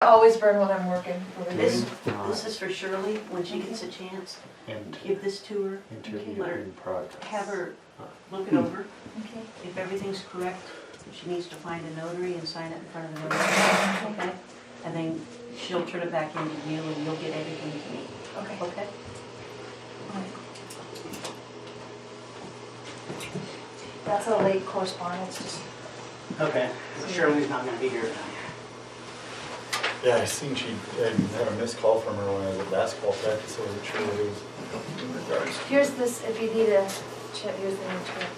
always burn when I'm working. This is for Shirley, when she gets a chance. Give this to her, let her, have her look it over. Okay. If everything's correct, she needs to find a notary and sign it in front of the notary, okay? And then she'll turn it back into you and you'll get everything to me, Okay. okay? That's a late correspondence, just. Okay, so Shirley's not gonna be here. Yeah, I seen she had a missed call from her when I was at basketball practice, so I wasn't sure what it was in regards. Here's this, if you need a check, here's the new check,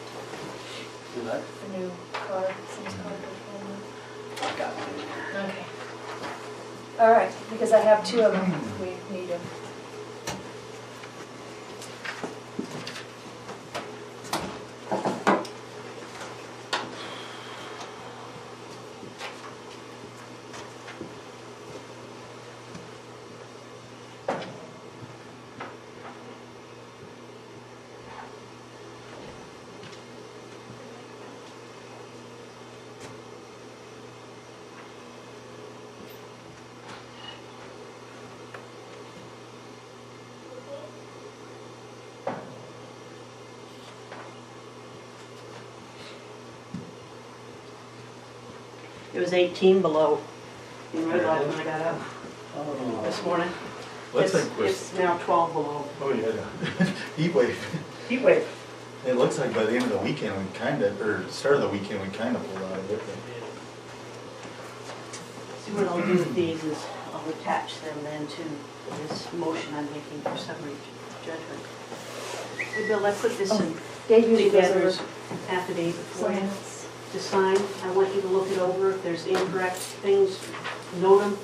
Do that? the new card, Sam's card. I've got one in there. Okay. All right, because I have two of them, we need them. It was 18 below in Red Rock when I got up Oh, this morning. Looks It's, like we're, it's now 12 below. oh yeah, heat wave. Heat wave. It looks like by the end of the weekend, we kinda, or start of the weekend, we kinda pulled out of it. See, what I'll do with these is I'll attach them then to this motion I'm making for summary judgment. Hey Bill, I put this in Dave usually goes together over as affidavit for you signs. to sign. I want you to look it over. If there's incorrect things, note them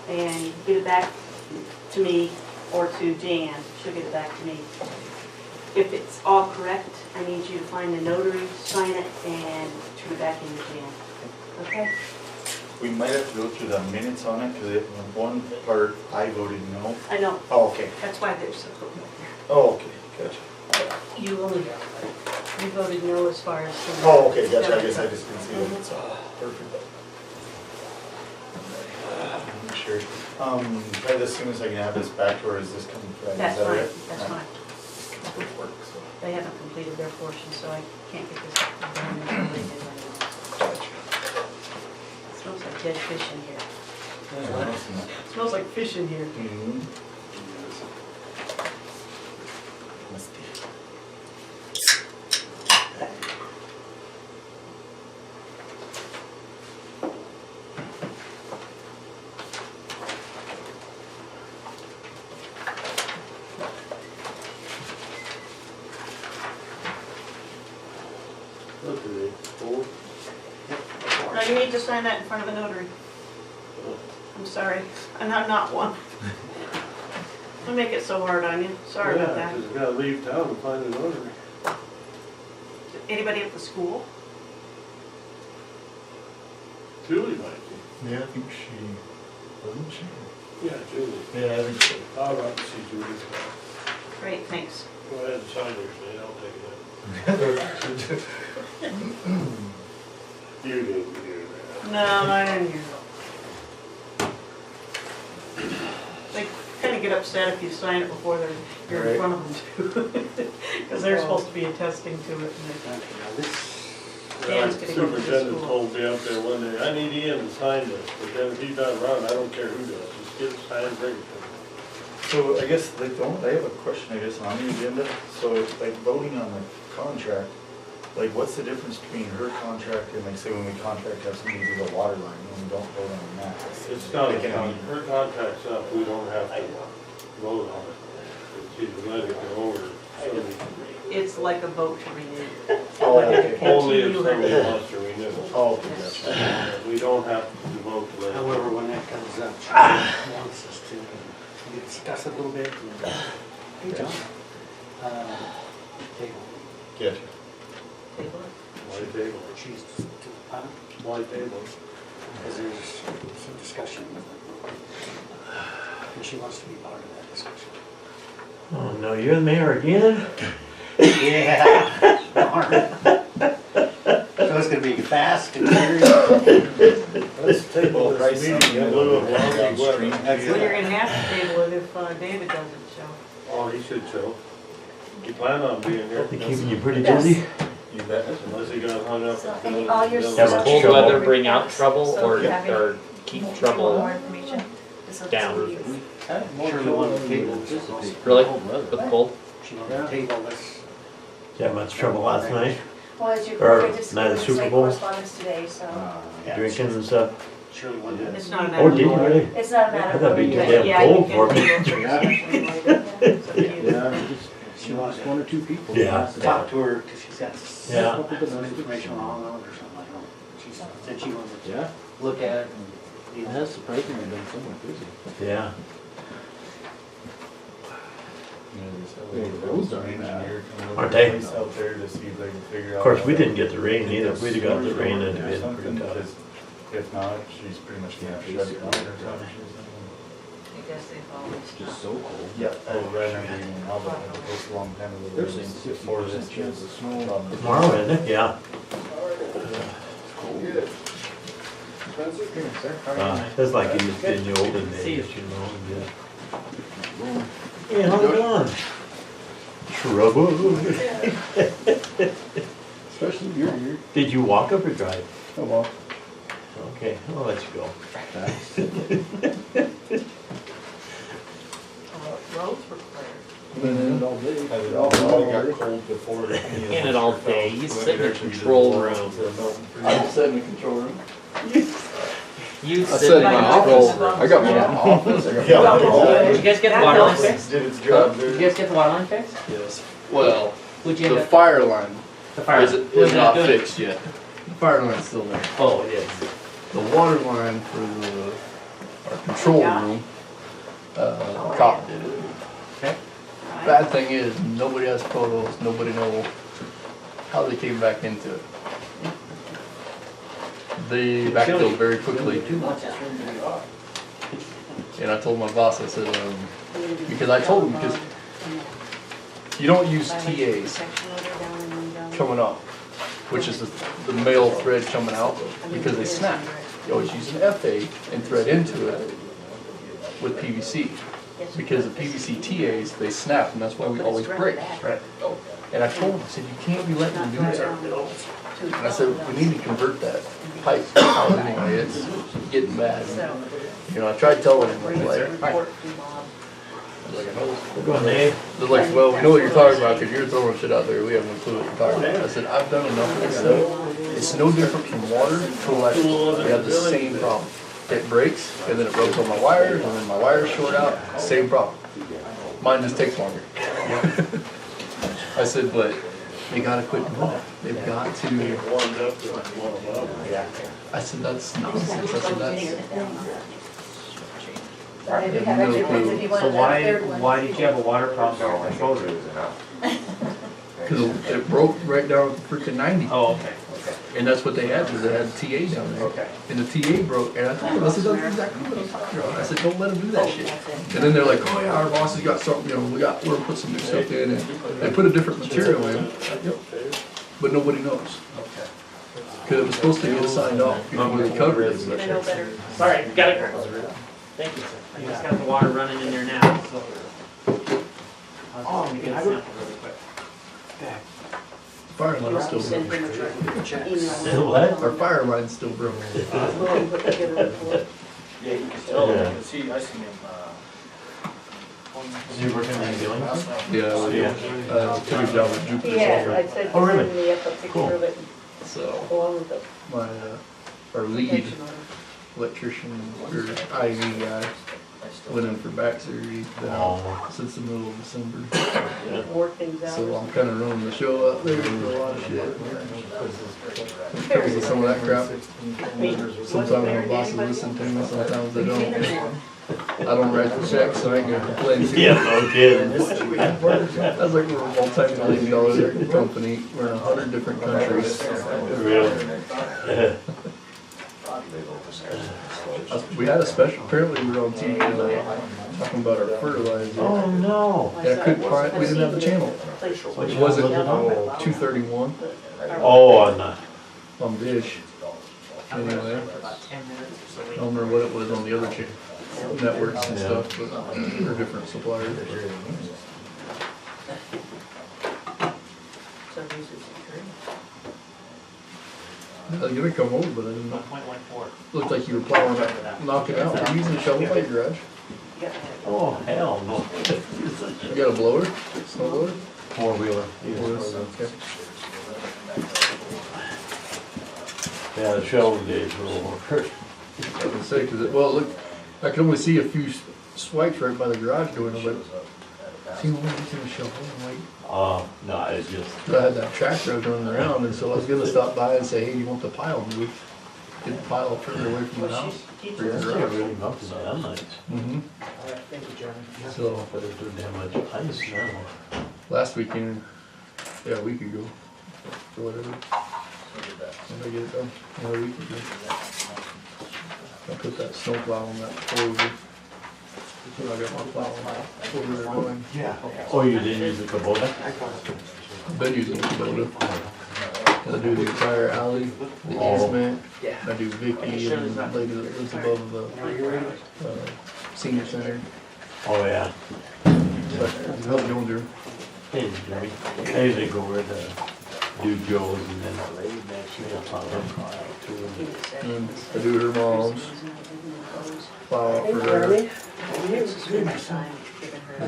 and get it back to me or to Jan. She'll get it back to me. If it's all correct, I need you to find the notary, sign it, and turn it back into Jan. Okay? We might have to go through the minutes on it, cause one part I voted no. I know. Oh, okay. That's why there's a footnote Oh, okay, gotcha. there. You only, you voted no as far as. the- Oh, okay, gotcha, I guess I just didn't see it, so, perfect. Make sure, probably as soon as I can have this back to her, is this coming Friday? Is That's that fine, right? that's Yeah. fine. Good work, so. They haven't completed their portion, so I can't get this done until they do right now. Gotcha. It smells like dead fish in here. Yeah, I see that. It smells like fish in here. Mhm. Must be. Look at it, four. No, you need to sign that in front of a notary. I'm sorry, and I'm not one. I make it so hard on you, sorry about Yeah, that. 'cause I gotta leave town and find a notary. Anybody at the school? Julie might be. Yeah, I think she, wasn't she? Yeah, Julie. Yeah, I think so. I'll run to see Julie. Great, thanks. Go ahead and sign yours, Nate, I'll take it. You didn't do that. No, I didn't hear that. They kinda get upset if you sign it before you're in Right. front of them too. Cause they're supposed to be attesting to it and they. Okay, now this, Dan's gonna go to the Superintendent school. told me up there one day, I need Ian to sign this, but then if he's not around, I don't care who does, just get it signed, bring it to me. So I guess, like, I have a question, I guess, on the agenda. So, like, voting on the contract, like, what's the difference between her contract and, like, say, when we contract have somebody do the water line, when we don't vote on that? It's not, Like, her contract's up, we don't have to vote on it. She's letting it go over, so It's like a vote to renew. Oh, okay. only if Continue somebody her- wants to renew it. Oh, okay, gotcha. We don't have to vote to let it go. however, when that comes up, she wants us to discuss it a little bit. and- Hey, John. Table, Gotcha. Table it. Why table? she's, huh? Why table? Because there's some discussion. And she wants to be part of that discussion. Oh no, you're the mayor again? Yeah. Darn. So it's gonna be fast and serious. Let's table Well, this meeting in lieu of lousy weather. Well, you're gonna have to table it if David doesn't show. Oh, he should show. You plan on being here? They keeping you pretty Yes. busy? You bet. Unless he got hung up. So, at and all your Dillon. Does stuff cold will be weather bring out recaps, trouble so or- if you have any- or keep need trouble? More information, just let us Down. know. Surely one of the tables dissipate. Really? Cold weather. With the cold? On the table, let's. Did you have much trouble last night? Well, as you Or I just night of the Super late Bowl? correspondence today, so Drinking and stuff? Surely one did. It's not a matter Oh, of. did you really? it's not a I matter thought of. it'd be too But damn yeah, you cold can for me. table for discussion later. It's up to you. Yeah, she lost one or two people. Yeah. Talk to her, cause she's got Yeah. several bits of information wrong on it or something, I don't know. She said she wanted to look at it and, you know. That's surprisingly been somewhat busy. Yeah. Aren't they? Out there to see if they can figure out. Of course, we didn't get the rain either. If we'd have got the rain, it'd have been Something, pretty tough. because if not, she's pretty much gonna have to shut it down or something. I guess they've always. Just so cold. Yeah, I read everything in Alba, it takes a long time to. They're saying 60% chance of snow. Tomorrow, isn't it? Yeah. It's like it used to be in the olden days, you know. Yeah. Hey, how's it going? Trouble. Especially you're here. Did you walk up or drive? Oh, well. Okay, I'll let you go. Roads were clear. Been in it all day. It All day. got cold before. In it all day. You sit in the control room. I sat in the control room. You I sit sat in my in office. I got my own office. I got Yeah. my Did own you guys get the water line fixed? Did its job Did you there. guys get the water line fixed? Yes. Well, Who'd you the end up? fire line The fire. is Who ended up not doing it? fixed yet. The fire line's still there. Oh, it is. The water line for our control room, cop did it. Okay. Bad thing is, nobody has photos, nobody knows how they came back into it. They backfilled very quickly. And I told my boss, I said, because I told him, because you don't use TAs coming up, which is the male thread coming out, because they snap. You always use an FA and thread into it with PVC. Because the PVC TAs, they snap, and that's why we always break. Right. And I told him, I said, you can't be letting them do that. And I said, we need to convert that pipe out anyway, it's getting bad. You know, I tried telling him, like, Go on, Dave. they're like, well, we know what you're talking about, because you're throwing shit out there, we have no clue what you're talking about. I said, I've done enough of this stuff, it's no different from water to electrical, we have the same problem. It breaks, and then it breaks on my wires, and then my wires short out, same problem. Mine just takes longer. I said, but they gotta quit doing that, they've got to, Warmed up to warm up. I said, that's nonsense, I said, that's, But I do have extra ones if you So wanted that third one. why did you have a water problem in the control room? because it broke right down at the freaking 90. Oh, okay, And that's what they had, was they had a TA down there. okay. And the TA broke, and I told them, I said, that's exactly what I'm talking about. I said, don't let them do that shit. And then they're like, oh yeah, our boss has got something, you know, we're gonna put some new stuff in, and they put a different material in, but nobody knows. Cause it was supposed to get signed off before they covered it. They know better. Sorry, got it. Thank you, sir. I just got the water running in there now, so. Let me get a sample really quick. Fire line's still Send broke. them a email. Still what? Our fire line's still broke. We'll put together a report. Yeah, you can tell, Yeah. you can see, I seen him, Is he working on the building? Yeah, we took a job at Jupiter. Yeah, I said, Oh, really? send me up a picture of it So, along with the my, our lead protection order. electrician, or IV guy, went in for back surgery, been out since the middle of December. Work things out. So I'm kinda running the show out there for a lot of shit. Because of some of that crap. Sometimes my bosses listen to me, sometimes they don't. I don't write the checks, so I ain't gonna complain. Yeah, no kidding. That's like we're a multi-million-dollar company, we're in 100 different countries. Really? We had a special, apparently we were on TV tonight, talking about our fertilizer. Oh, no. And I couldn't find, we didn't have the channel. Which It wasn't one was it 231 Oh, on the, on Dish. Anyway, I don't remember what it was on the other networks and stuff, but they're different suppliers. I was gonna come over, but I didn't. 1.14. Looked like you were plowing it, knocking out. Are you using a shovel at your garage? Oh, hell no. You got a blower? Snow blower? Four-wheeler. Okay. Yeah, the shovel days were over. I was gonna say, cause well, look, I could only see a few swipes right by the garage door, and I was like, see one using a shovel? I'm like, No, it's just, I had that tractor I was running around, and so I was gonna stop by and say, hey, you want the pile moved? Get the pile further away from the house. Keep For your those- yeah, garage. really up and down nights. Mm-hmm. Thank you, Jeremy. So, But it's doing that much ice now. last weekend, yeah, a week ago, or whatever. When I get it done, a week ago. I put that snow plow on that four-wheeler. So I got my plow on that four-wheeler going. Oh, you didn't use the Kubota? I've been using the Kubota. I do the entire alley, the Oh. easement, I do Vicky and the lady that lives above the, senior center. Oh, yeah. But help you under. Hey, Jimmy. I usually go where the do Joe's and then the lady next to me, I'll pop her car out too. And I do her mom's, plow out for her. It's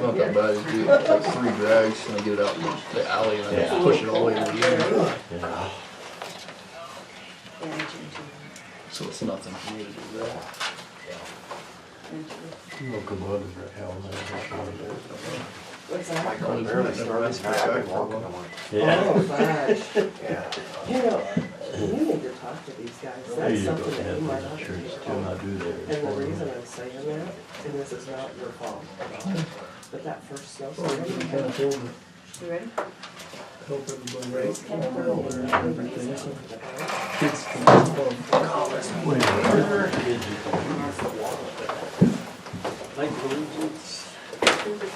not that bad, it's like 3 drags and I get it out the alley and I just push it all the way to the end. Yeah. So it's nothing for me to do that. No Kubotas are hell, man. What's that? Never asked my tractor for one. Yeah. Oh, gosh. You know, you need to talk to these guys. I That's usually go something that you might to not the church, understand. do not do that. And the reason I'm saying that, and this is not your fault, but that first snowstorm. Kind of told her, You ready? help everybody out, help her out with everything. So Right? kids can have fun.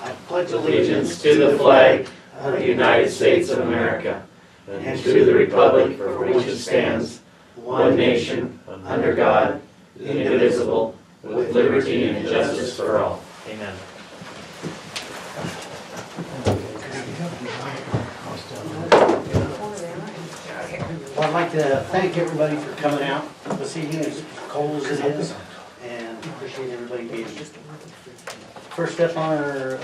I pledge allegiance to the flag of the United States of America and to the republic for which it stands, one nation, under God, indivisible, with liberty and justice for all. Amen. Well, I'd like to thank everybody for coming out this evening, as cold as it is, and appreciate everybody being here. First up on our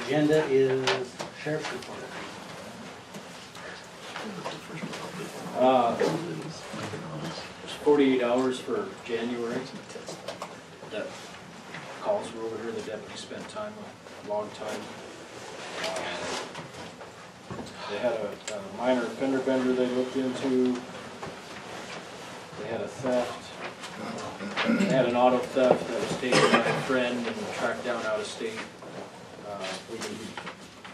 agenda is Sheriff's Report. There's 48 hours for January. That calls were over here, the deputy spent time, a long time. They had a minor fender bender they looked into. They had a theft. They had an auto theft that was taken by a friend and tracked down out of state. We knew he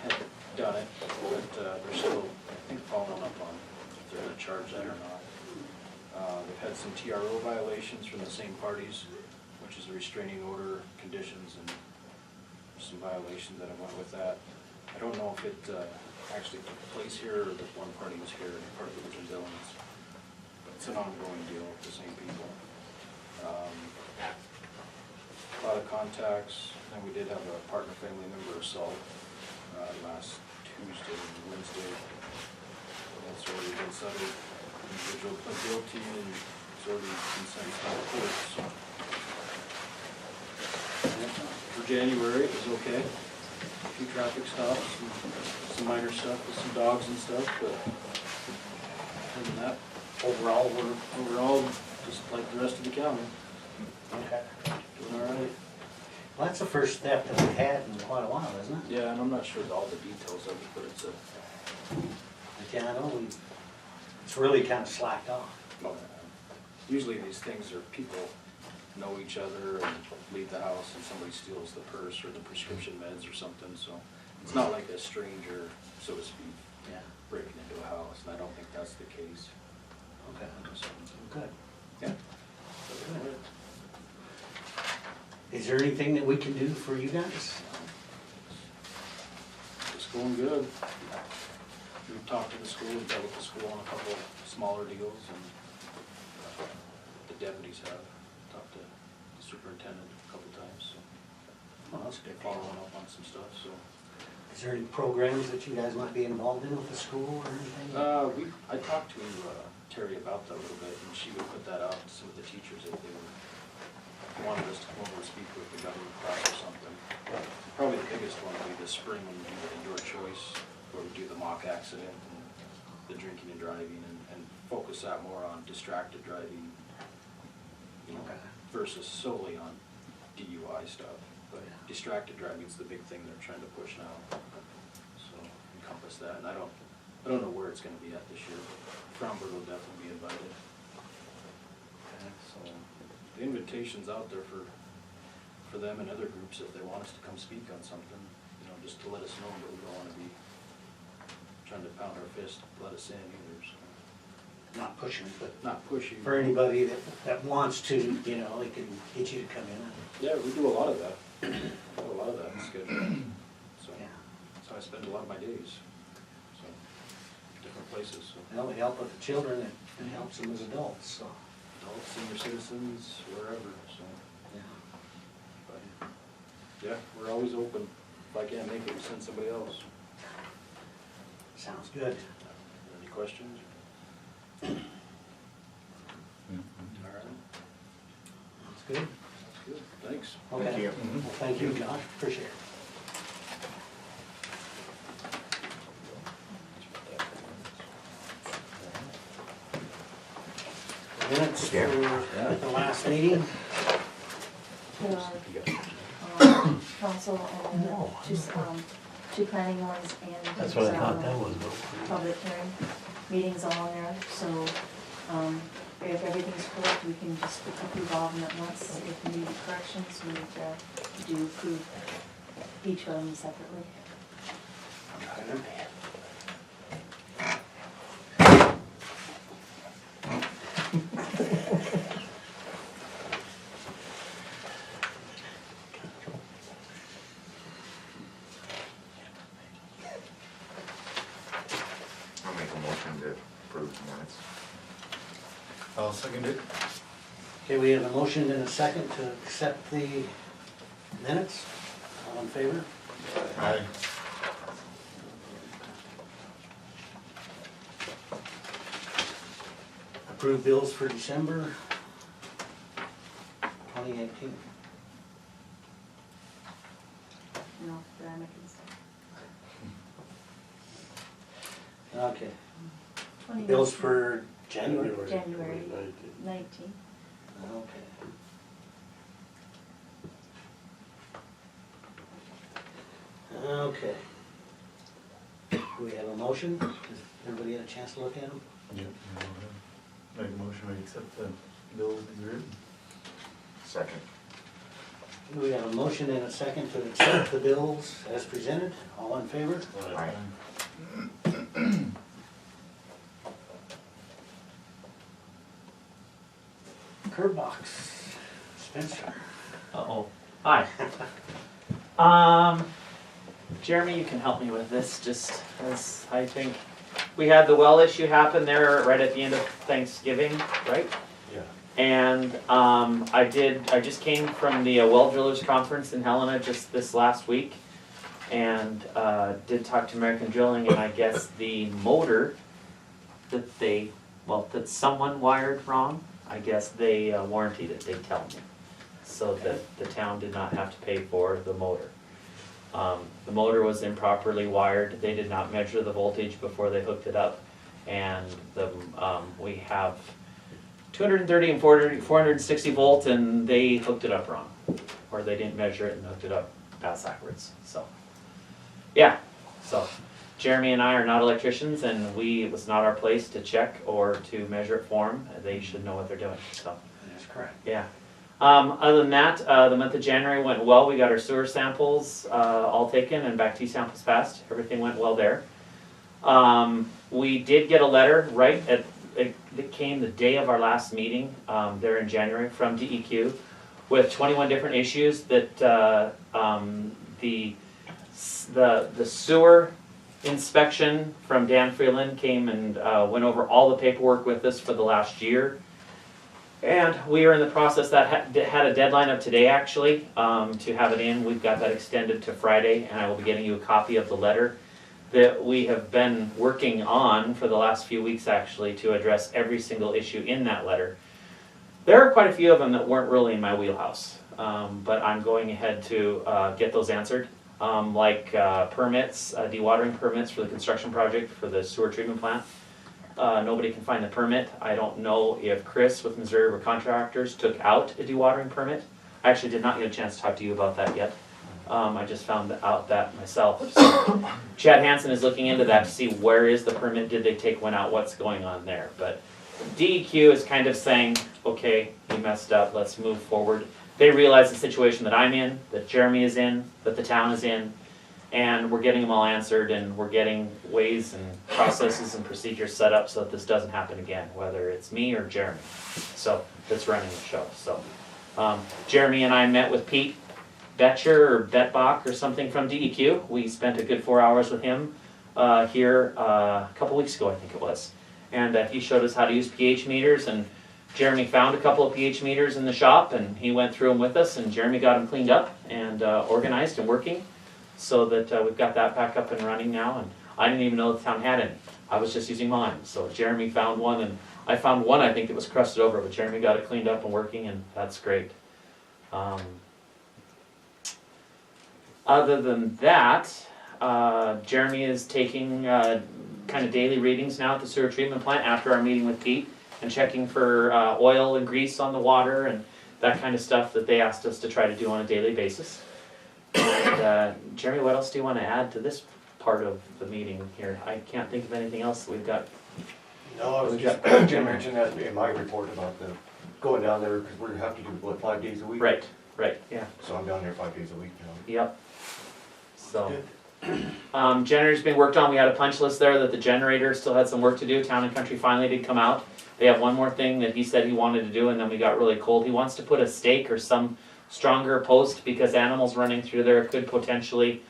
had done it, but they're still, I think, following up on if they're gonna charge that or not. They've had some TRO violations from the same parties, which is a restraining order, conditions, and some violations that have went with that. I don't know if it actually took place here or that one party was here and part of it was in Billings. But it's an ongoing deal with the same people. A lot of contacts, and we did have a partner family member assault last Tuesday and Wednesday. That's already been settled. Individual pled guilty and it's already been sent to the court, so. For January, it was okay. A few traffic stops, and some minor stuff with some dogs and stuff, but other than that, overall, just like the rest of the county, Okay. doing all right. Well, that's the first theft that we've had in quite a while, isn't it? Yeah, and I'm not sure all the details of it, but it's a, Yeah, I know, it's really kind of slacked off. usually these things are people know each other and leave the house and somebody steals the purse or the prescription meds or something, so it's not like a stranger, so to speak, Yeah. breaking into a house, and I don't think that's the case. Okay. So, Good. yeah. Is there anything that we can do for you guys? It's going good. We've talked to the school, we've dealt with the school on a couple smaller deals, and the deputies have superintendent a couple times, so Well, that's a good. following up on some stuff, so. Is there any programs that you guys might be involved in with the school or anything? I talked to Terry about that a little bit, and she would put that out to some of the teachers if they wanted us to come over and speak with the government class or something. Probably the biggest one would be this spring when we do the Your Choice, where we do the mock accident and the drinking and driving, and focus that more on distracted driving, you know, versus solely on DUI stuff. But distracted driving is the big thing they're trying to push now, so encompass that. And I don't know where it's gonna be at this year, but Fromberg will definitely be invited. So the invitation's out there for them and other groups if they want us to come speak on something, you know, just to let us know that we don't wanna be trying to pound our fist, let us in either, so. Not pushing, but Not pushing. for anybody that wants to, you know, they can get you to come in. Yeah, we do a lot of that. A lot of that in schedule. So Yeah. that's how I spend a lot of my days. So different places. So Well, we help with the children, it helps them as adults, so. adults, senior citizens, wherever. So Yeah. but, yeah, we're always open. If I can't make it, we send somebody else. Sounds good. Any questions? All right. That's good. That's good. Thanks. Okay. Thank you. Well, thank you, Josh, appreciate it. Minutes for the last meeting. Council and two planning ones and. That's what I thought that was. Public hearing meetings all on there, so, if everything's correct, we can just approve all of them at once. If we need corrections, we do approve each of them separately. I'll make a motion to approve the minutes. I'll second it. Okay, we have a motion and a second to accept the minutes. All in favor? Aye. Approved bills for December 2018. No, ceramic and stuff. Okay. 2019. Bills for January? January 19. Okay. Okay. Do we have a motion? Has everybody had a chance to look at them? Yep. Make a motion to accept the bills as written. Second. We have a motion and a second to accept the bills as presented. All in favor? Aye. Curb box. Spencer. Uh-oh. Hi. Jeremy, you can help me with this, just as I think we had the well issue happen there right at the end of Thanksgiving, right? Yeah. And I just came from the well drillers conference in Helena just this last week, and did talk to American Drilling, and I guess the motor that someone wired wrong, I guess they warranted it, they tell me. So that the town did not have to pay for the motor. The motor was improperly wired, they did not measure the voltage before they hooked it up, and we have 230 and 460 volt, and they hooked it up wrong, or they didn't measure it and hooked it up backwards. So, yeah. So, Jeremy and I are not electricians, and it was not our place to check or to measure it for them. They should know what they're doing. So, That's correct. yeah. Other than that, the month of January went well. We got our sewer samples all taken and back T samples passed. Everything went well there. We did get a letter it came the day of our last meeting there in January from DEQ with 21 different issues that the sewer inspection from Dan Freeland came and went over all the paperwork with us for the last year. And we are in the process that had a deadline of today actually, to have it in. We've got that extended to Friday, and I will be getting you a copy of the letter that we have been working on for the last few weeks actually to address every single issue in that letter. There are quite a few of them that weren't really in my wheelhouse, but I'm going ahead to get those answered. Like permits, dewatering permits for the construction project for the sewer treatment plant. Nobody can find the permit. I don't know if Chris with Missouri River Contractors took out a dewatering permit. I actually did not get a chance to talk to you about that yet. I just found out that myself. So, Chad Hansen is looking into that to see where is the permit, did they take one out, what's going on there. But DEQ is kind of saying, okay, you messed up, let's move forward. They realize the situation that I'm in, that Jeremy is in, that the town is in, and we're getting them all answered, and we're getting ways and processes and procedures set up so that this doesn't happen again, whether it's me or Jeremy. So, that's running the show. So, Jeremy and I met with Pete Betcher or Betbach or something from DEQ. We spent a good 4 hours with him here a couple weeks ago, I think it was. And he showed us how to use pH meters, and Jeremy found a couple of pH meters in the shop, and he went through them with us, and Jeremy got them cleaned up and organized and working so that we've got that back up and running now. And I didn't even know the town had any. I was just using mine. So Jeremy found one, and I found one I think that was crusted over, but Jeremy got it cleaned up and working, and that's great. Other than that, Jeremy is taking kind of daily readings now at the sewer treatment plant after our meeting with Pete and checking for oil and grease on the water and that kind of stuff that they asked us to try to do on a daily basis. And Jeremy, what else do you want to add to this part of the meeting here? I can't think of anything else that we've got. No, I was just, Jim mentioned that in my report about the, going down there, because we have to do, what, 5 days a week? Right, yeah. So I'm down there 5 days a week now. Yep. So, generator's being worked on. We had a punch list there that the generator still had some work to do. Town and Country finally did come out. They have one more thing that he said he wanted to do, and then we got really cold. He wants to put a stake or some stronger post because animals running through there could potentially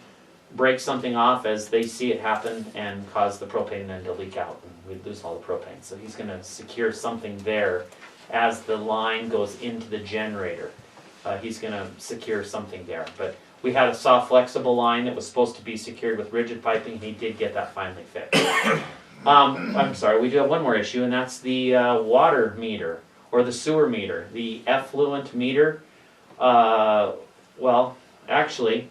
break something off as they see it happen and cause the propane then to leak out, and we'd lose all the propane. So he's going to secure something there as the line goes into the generator. He's going to secure something there, but we had a soft flexible line that was supposed to be secured with rigid piping, and he did get that finally fixed. I'm sorry, we do have one more issue, and that's the water meter, or the sewer meter, the effluent meter. Well, actually,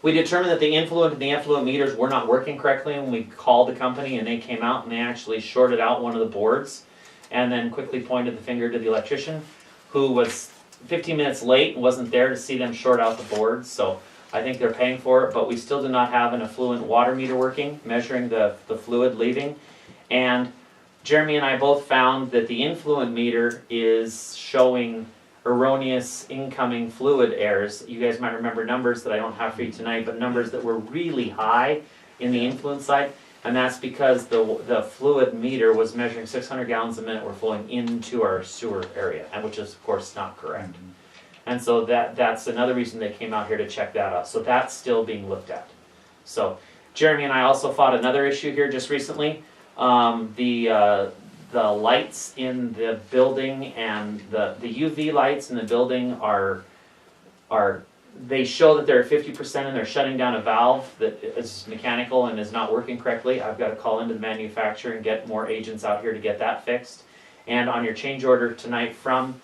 we determined that the influent and the effluent meters were not working correctly when we called the company, and they came out and they actually shorted out one of the boards, and then quickly pointed the finger to the electrician, who was 15 minutes late and wasn't there to see them short out the boards. So I think they're paying for it, but we still do not have an effluent water meter working, measuring the fluid leaving. And Jeremy and I both found that the influent meter is showing erroneous incoming fluid errors. You guys might remember numbers that I don't have for you tonight, but numbers that were really high in the influent side. And that's because the fluid meter was measuring 600 gallons a minute were flowing into our sewer area, and which is of course not correct. And so that's another reason they came out here to check that out. So that's still being looked at. So Jeremy and I also fought another issue here just recently. The lights in the building and the UV lights in the building are they show that they're at 50% and they're shutting down a valve that is mechanical and is not working correctly. I've got to call into the manufacturer and get more agents out here to get that fixed. And on your change order tonight from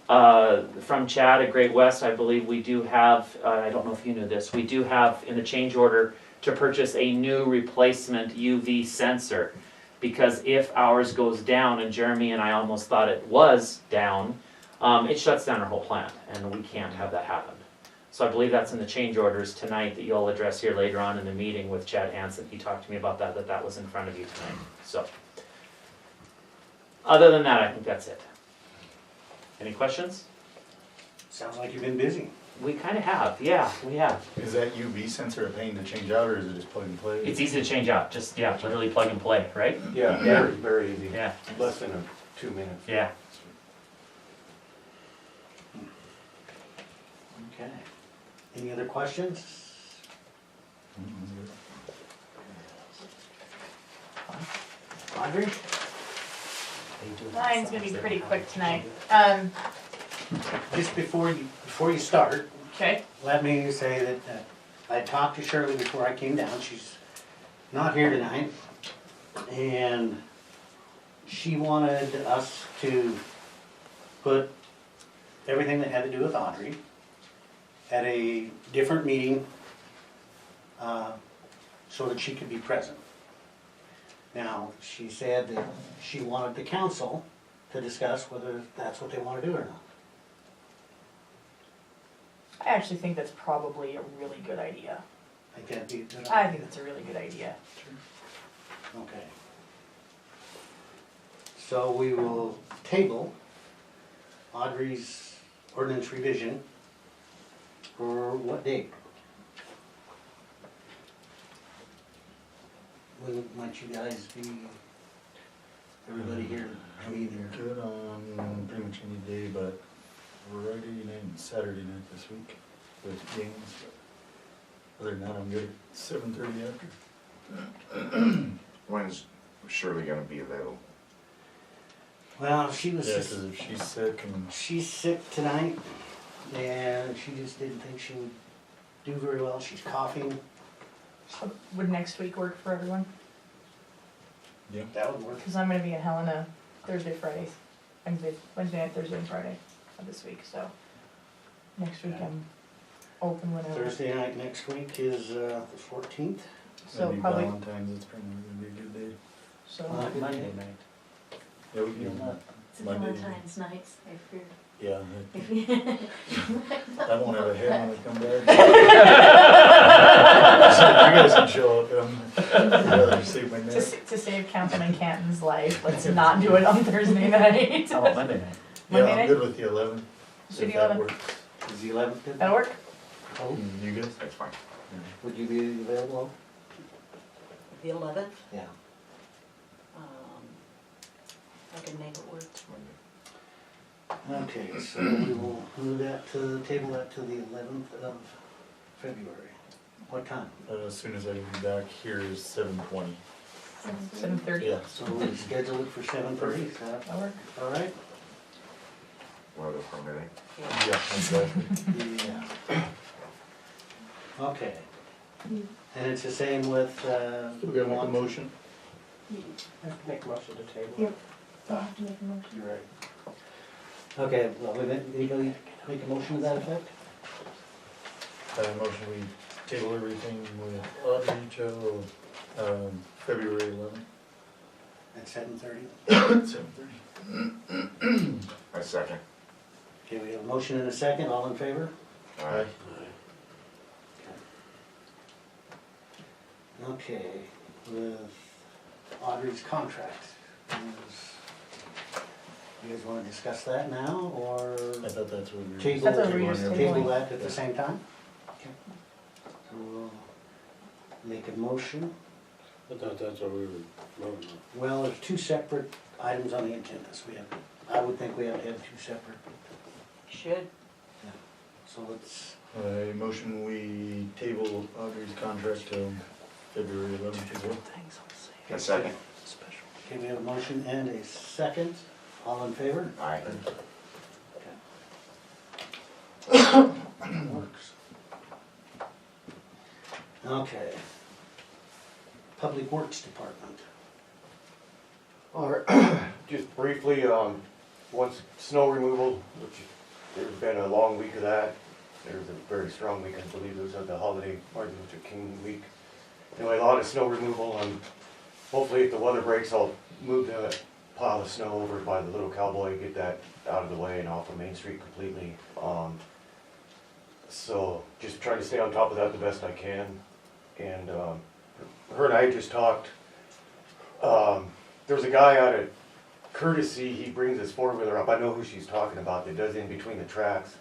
Chad at Great West, I believe we do have, I don't know if you knew this, we do have in the change order to purchase a new replacement UV sensor. Because if ours goes down, and Jeremy and I almost thought it was down, it shuts down our whole plant, and we can't have that happen. So I believe that's in the change orders tonight that you'll address here later on in the meeting with Chad Hansen. He talked to me about that was in front of you tonight. So, other than that, I think that's it. Any questions? Sounds like you've been busy. We kind of have, yeah, we have. Is that UV sensor a pain to change out, or is it just plug and play? It's easy to change out, just, yeah, literally plug and play, right? Yeah, very, very easy. Yeah. Less than 2 minutes. Yeah. Okay. Any other questions? Audrey? Mine's gonna be pretty quick tonight. Just before you start, Okay. let me say that I talked to Shirley before I came down. She's not here tonight. And she wanted us to put everything that had to do with Audrey at a different meeting so that she could be present. Now, she said that she wanted the council to discuss whether that's what they want to do or not. I actually think that's probably a really good idea. I think that'd be a good idea. I think that's a really good idea. Okay. So we will table Audrey's ordinance revision for what date? When might you guys be, everybody here, be there? Good on pretty much any day, but Friday night and Saturday night this week with games. Other than that, I'm good at 7:30 after. When's Shirley gonna be available? Well, she was Yeah, just, because if she's sick and she's sick tonight, and she just didn't think she would do very well. She's coughing. Would next week work for everyone? That would work. Because I'm gonna be in Helena Thursday, Fridays, Wednesday night, Thursday and Friday of this week, so next week I'm open whenever. Thursday night next week is the 14th. So maybe probably, Valentine's, it's probably gonna be a good day. so, Monday night. Yeah, we can do that. It's Monday. Valentine's night, if you're, Yeah, if you. I won't have a head when I come back. So you guys can show up, I'd rather save my neck. to save Councilman Canton's life, let's not do it on Thursday night. How about Monday night? Yeah, Monday I'm night? good with the 11th. Should if be that 11th. works. Is the 11th good? That'll work? Oh, You guys? That's fine. would you be available? The 11th, Yeah. I can make it work. Okay, so we will move that to, table that to the 11th of February. What time? As soon as I can be back here is 7:20. 7:30? Yeah. So we schedule it for 7:30, is that That'll work. all right? Weather permitting. Yeah, exactly. Yeah. Okay. And it's the same with, We gotta make a motion. I have to make a motion to table. Yep. I'll have to make a motion. you're right. Okay, well, anybody make a motion to that effect? Motion, we table everything with Audrey till, February 11th. At 7:30? 7:30. I second. Okay, we have a motion and a second, all in favor? Aye. Okay, with Audrey's contract, you guys wanna discuss that now, or I thought that's what we were. table, That's what we were just table tabling. that at the same time? Okay. So we'll make a motion. I thought that's what we were voting on. Well, there's two separate items on the agenda, so we have, I would think we have to have two separate, Should. so let's, Motion, we table Audrey's contract till February 11th as well. I second. okay, we have a motion and a second, all in favor? Aye. Works. Okay. Public Works Department. All right, just briefly, once snow removal, which there's been a long week of that. There's a very strong week, I believe it was the holiday, Martin Luther King week. Anyway, a lot of snow removal, and hopefully if the weather breaks, I'll move the pile of snow over by the Little Cowboy, get that out of the way and off of Main Street completely. So just trying to stay on top of that the best I can. And her and I just talked. There's a guy out at Courtesy, he brings his four-wheeler up, I know who she's talking about, that does in between the tracks.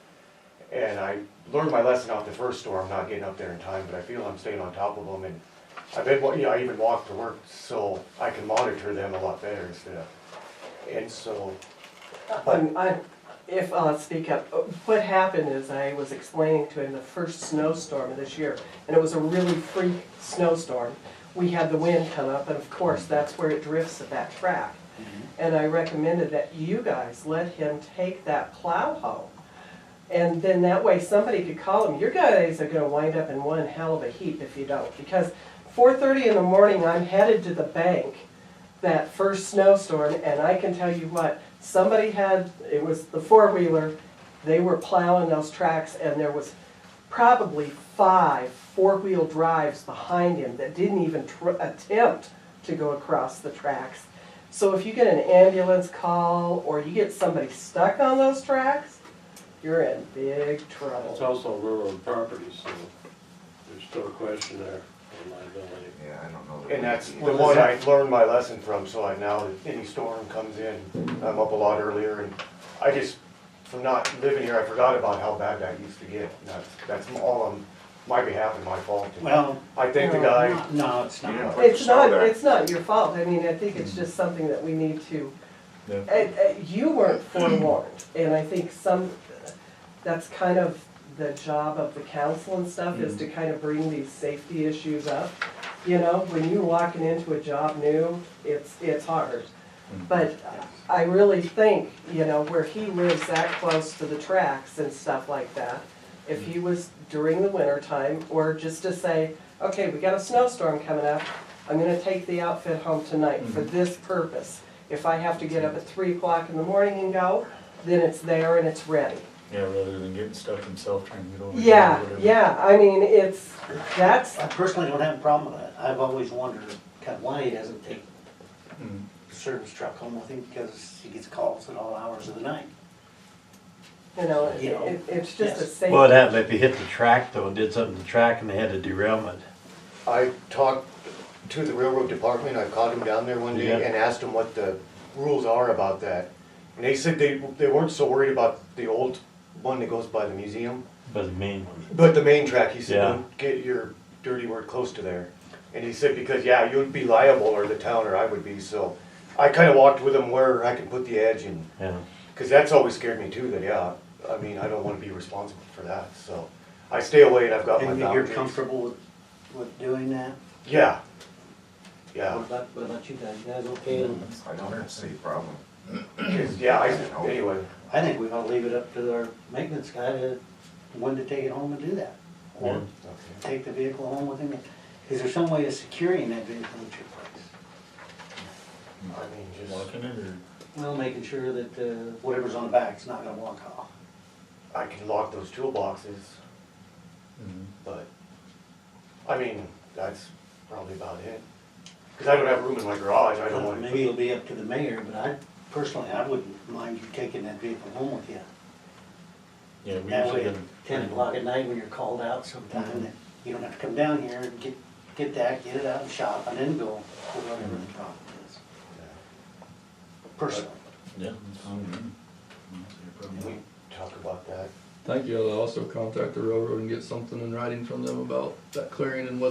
And I learned my lesson off the first storm, not getting up there in time, but I feel I'm staying on top of them, and I've been, I even walk to work so I can monitor them a lot better instead of, and so. If I'll speak up, what happened is I was explaining to him the first snowstorm of this year, and it was a really freak snowstorm. We had the wind come up, and of course, that's where it drifts at that track. And I recommended that you guys let him take that plow home. And then that way somebody could call him. Your guys are gonna wind up in one hell of a heap if you don't. Because 4:30 in the morning, I'm headed to the bank that first snowstorm, and I can tell you what, somebody had, it was the four-wheeler, they were plowing those tracks, and there was probably 5 four-wheel drives behind him that didn't even attempt to go across the tracks. So if you get an ambulance call, or you get somebody stuck on those tracks, you're in big trouble. It's also railroad property, so there's still a question there on liability. Yeah, I don't know. And that's the one I learned my lesson from, so I now, if any storm comes in, I'm up a lot earlier, and I just, from not living here, I forgot about how bad that used to get. And that's all on my behalf and my fault. Well, I thank the guy. no, it's You didn't not. put the It's snow not, there. it's not your fault. I mean, I think it's just something that we need to, you weren't forewarned. And I think that's kind of the job of the council and stuff, is to kind of bring these safety issues up. You know, when you're walking into a job new, it's hard. But I really think, you know, where he lives that close to the tracks and stuff like that, if he was during the winter time, or just to say, okay, we got a snowstorm coming up, I'm gonna take the outfit home tonight for this purpose. If I have to get up at 3 o'clock in the morning and go, then it's there and it's ready. Yeah, rather than getting stuck himself trying to get over. Yeah, or whatever. yeah, I mean, that's, I personally don't have a problem with that. I've always wondered kind of why he doesn't take Mm. the service truck home with him, because he gets calls at all hours of the night. you know, You know, it's just a yes. safety. What happened if he hit the track though, did something to the track and they had a derailment? I talked to the railroad department, I caught him down there one day Yeah. and asked him what the rules are about that. And they said they weren't so worried about the old one that goes by the museum, But the main one. but the main track, he said, Yeah. don't get your dirty word close to there. And he said, because yeah, you'd be liable, or the town, or I would be, so I kinda walked with him where I can put the edge, and, Yeah. cause that's always scared me too, that yeah, I mean, I don't wanna be responsible for that, so I stay away and I've got my And boundaries. you're comfortable with doing that? Yeah. Yeah. What about you guys? You guys okay? I don't see a problem. 'Cause, yeah, anyway, I think we ought to leave it up to our maintenance guy to, when to take it home and do that. Or okay. take the vehicle home with him. Is there some way of securing that vehicle at your place? I mean, just, Locking it or? Well, making sure that whatever's on the back's not gonna walk off. I can lock those toolboxes, but, I mean, that's probably about it. Cause I don't have room in my garage, I don't want to. Maybe it'll be up to the mayor, but I wouldn't mind you taking that vehicle home with you. Yeah, we That usually way, get. 10 o'clock at night when you're called out sometime, that you don't have to come down here and get that, get it out and shop, and then go for whatever the problem is. Personally. Yeah, that's fine. I don't see a problem. We talk about that. I think you ought to also contact the railroad and get something in writing from them about that clearing and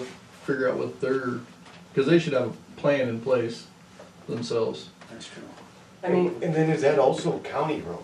figure out what their, because they should have a plan in place themselves. That's true. I mean, And then is that also county road?